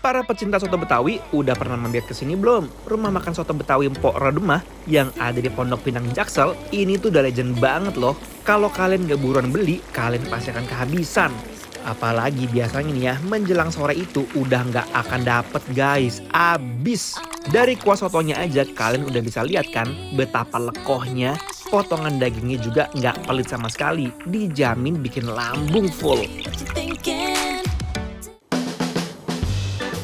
Para pecinta soto Betawi udah pernah mampir ke sini belum? Rumah makan soto Betawi Mpok Rodemah yang ada di Pondok Pinang Jaksel ini tuh udah legend banget loh. Kalau kalian gak buruan beli, kalian pasti akan kehabisan. Apalagi biasanya nih ya, menjelang sore itu udah nggak akan dapet guys, abis. Dari kuah sotonya aja kalian udah bisa lihat kan betapa lekohnya. Potongan dagingnya juga nggak pelit sama sekali, dijamin bikin lambung full.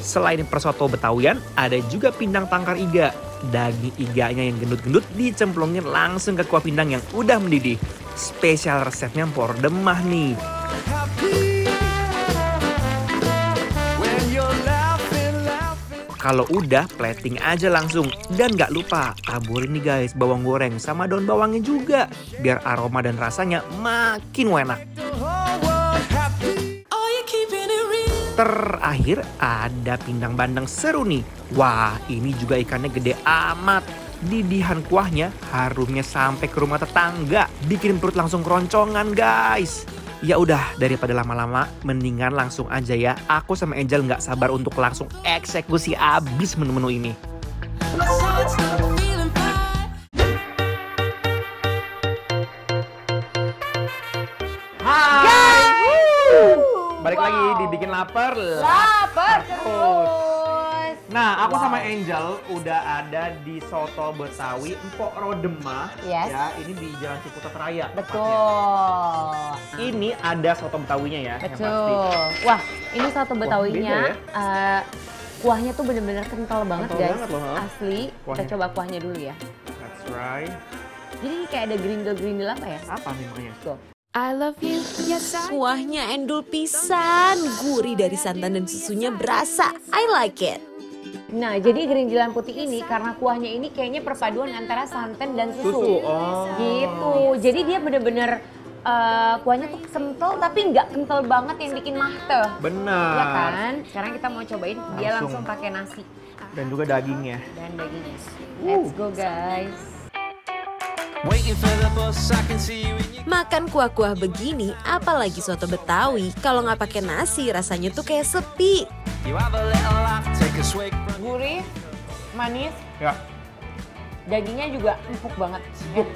Selain persoto Betawian, ada juga pindang tangkar iga. Daging iganya yang gendut-gendut dicemplungin langsung ke kuah pindang yang udah mendidih. Spesial resepnya Mpok Rodemah nih. Kalau udah, plating aja langsung. Dan gak lupa, taburin nih guys bawang goreng sama daun bawangnya juga. Biar aroma dan rasanya makin enak. Terakhir ada pindang bandeng seru nih. Wah, ini juga ikannya gede amat. Didihan kuahnya harumnya sampai ke rumah tetangga. Bikin perut langsung keroncongan guys. Ya udah, daripada lama-lama mendingan langsung aja ya. Aku sama Angel nggak sabar untuk langsung eksekusi abis menu-menu ini. Hai! Balik lagi dibikin lapar terus. Nah, aku sama Angel udah ada di Soto Betawi Mpok Rodemah. Yes. Ya, ini di Jalan Ciputat Raya. Betul. Ini ada soto Betawinya ya. Betul. Yang pasti. Wah, ini soto Betawinya. Beda ya? Kuahnya tuh bener-bener kental banget Kental guys. banget loh, ha? Asli. Kuahnya. Kita coba kuahnya dulu ya. That's right. Jadi ini kayak ada grindel-grindel apa ya? Apa namanya? Tuh. I love you. Kuahnya endul pisan, gurih dari santan dan susunya berasa. I like it. Nah, jadi gerindelan putih ini karena kuahnya ini kayaknya perpaduan antara santan dan susu. Oh. Gitu. Jadi dia bener-bener kuahnya tuh kental tapi nggak kental banget yang bikin mahte. Benar. Ya kan? Sekarang kita mau cobain dia langsung pakai nasi Dan juga dagingnya. dan dagingnya. Let's go guys. Makan kuah-kuah begini, apalagi soto Betawi, kalau nggak pakai nasi rasanya tuh kayak sepi. Gurih, manis, Ya. dagingnya juga empuk banget. Empuk.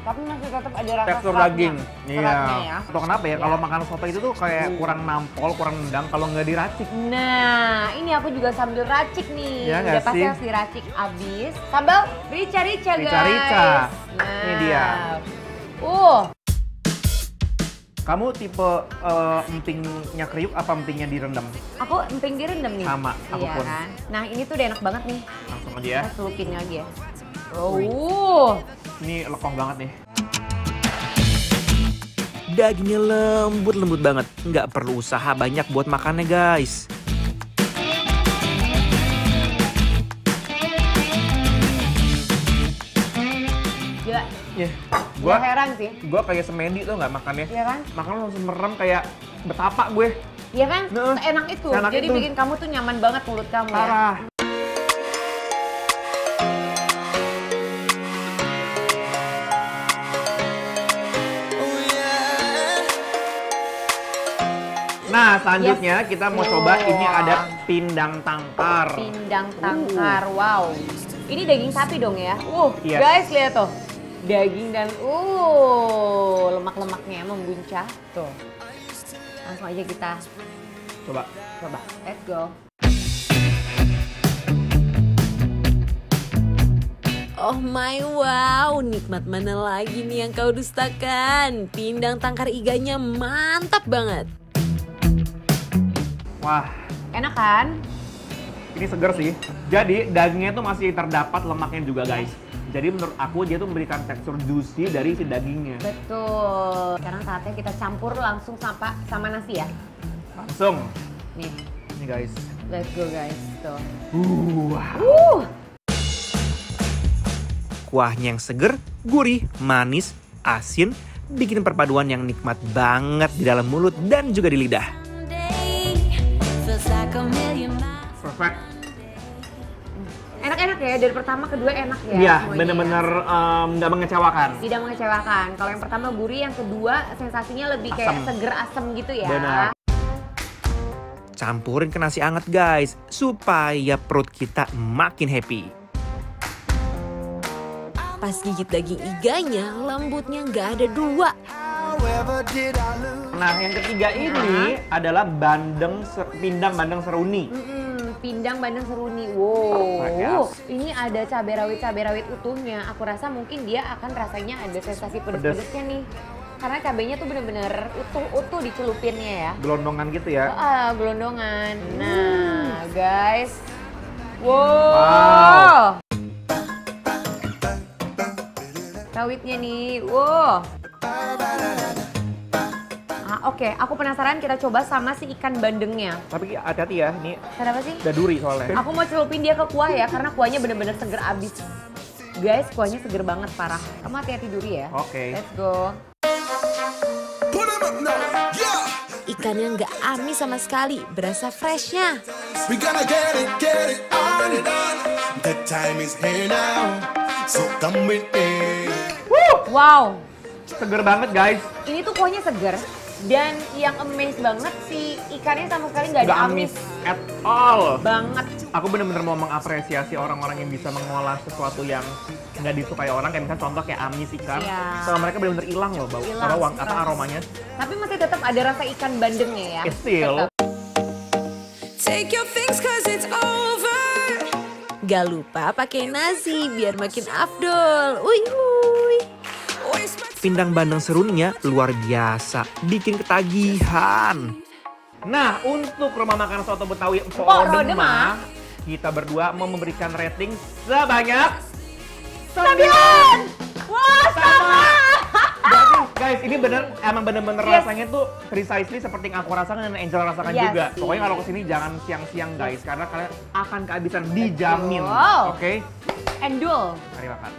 Tapi masih tetap ada rasa Tekstur seratnya. daging. Seratnya ya. Atau kenapa ya? Iya. Kalau makan soto itu tuh kayak kurang nampol, kurang nendang kalau nggak diracik. Nah, ini aku juga sambil racik nih. Ya nggak Udah pasti sih? harus diracik abis. Sambal rica-rica guys. Rica-rica. Nah. Ini dia. Kamu tipe empingnya kriuk apa empingnya direndam? Aku emping direndam nih. Sama, aku iya pun. kan? Nah, ini tuh udah enak banget nih. Langsung aja ya. Kita celupin lagi ya. Ini lekoh banget nih. Dagingnya lembut banget. Nggak perlu usaha banyak buat makannya guys. Gila. Ya, Gua heran sih. Gua kayak semedi tuh nggak makannya. Iya kan? Makan langsung merem kayak betapa gue. Iya kan? Nah, Enak itu. enak Jadi itu. bikin kamu tuh nyaman banget mulut kamu ya. Parah. Nah, selanjutnya kita mau coba ini ada pindang tangkar. Pindang tangkar, wow. Ini daging sapi dong ya? Yes. Guys lihat tuh. Daging dan lemak-lemaknya membuncah. Tuh. Langsung aja kita Coba. coba. Let's go. Oh my wow, nikmat mana lagi nih yang kau dustakan? Pindang tangkar iganya mantap banget. Wah, Enak kan? ini seger sih. Jadi dagingnya tuh masih terdapat lemaknya juga guys. Jadi menurut aku dia tuh memberikan tekstur juicy dari si dagingnya. Betul. Sekarang saatnya kita campur langsung sama nasi ya. Langsung. Nih, Ini guys. let's go guys. Tuh. Kuahnya yang seger, gurih, manis, asin, bikin perpaduan yang nikmat banget di dalam mulut dan juga di lidah. Perfect. Enak-enak ya, dari pertama kedua enak ya. Iya, semuanya bener-bener nggak mengecewakan. ya. Tidak mengecewakan. Kalau yang pertama gurih, yang kedua sensasinya lebih kayak Asem. seger asem gitu ya. Benar. campurin ke nasi anget guys, supaya perut kita makin happy. Pas gigit daging iganya, lembutnya nggak ada dua. Nah, yang ketiga ini adalah pindang bandeng seruni. Pindang bandeng seruni. Wow, Yes. ini ada cabai rawit utuhnya. Aku rasa mungkin dia akan rasanya ada sensasi pedes-pedesnya nih. Karena cabainya tuh bener-bener utuh dicelupinnya ya. Gelondongan gitu ya. Gelondongan. Nah, guys. Wow. Rawitnya nih. Wow. Oke, aku penasaran kita coba sama si ikan bandengnya. Tapi hati-hati ya, ini Kenapa sih? udah duri soalnya. Aku mau celupin dia ke kuah ya, karena kuahnya bener-bener seger abis. Guys, kuahnya seger banget, parah. Kamu hati-hati duri ya. Oke. Let's go. Ikannya nggak amis sama sekali, berasa freshnya. We gonna get it on. The time is here now, so come with me. Wow, Seger banget guys. ini tuh kuahnya seger. Dan yang amaze banget si ikannya sama sekali nggak ada Gak amis at all. banget. Aku bener-bener mau mengapresiasi orang-orang yang bisa mengolah sesuatu yang nggak disukai orang. Kayak misalnya contoh kayak amis ikan. Iya. Sama mereka bener-bener hilang loh bau. Hilang, Bawang stress. apa aromanya. Tapi masih tetap ada rasa ikan bandengnya ya. Still. Tetap. Take your things cause it's over. Gak lupa pakai nasi biar makin afdol. Uy. Pindang bandeng seruninya luar biasa, bikin ketagihan. Nah, untuk rumah makan soto Betawi Empok Rodemah, kita berdua mau memberikan rating sebanyak 9. Wah, sama. Berarti guys, ini emang bener-bener Yes. rasanya tuh precisely seperti yang aku rasakan dan Angel rasakan Yes. juga. Pokoknya kalau kesini jangan siang-siang guys, karena kalian akan kehabisan dijamin. Wow. Oke, Endul. mari makan.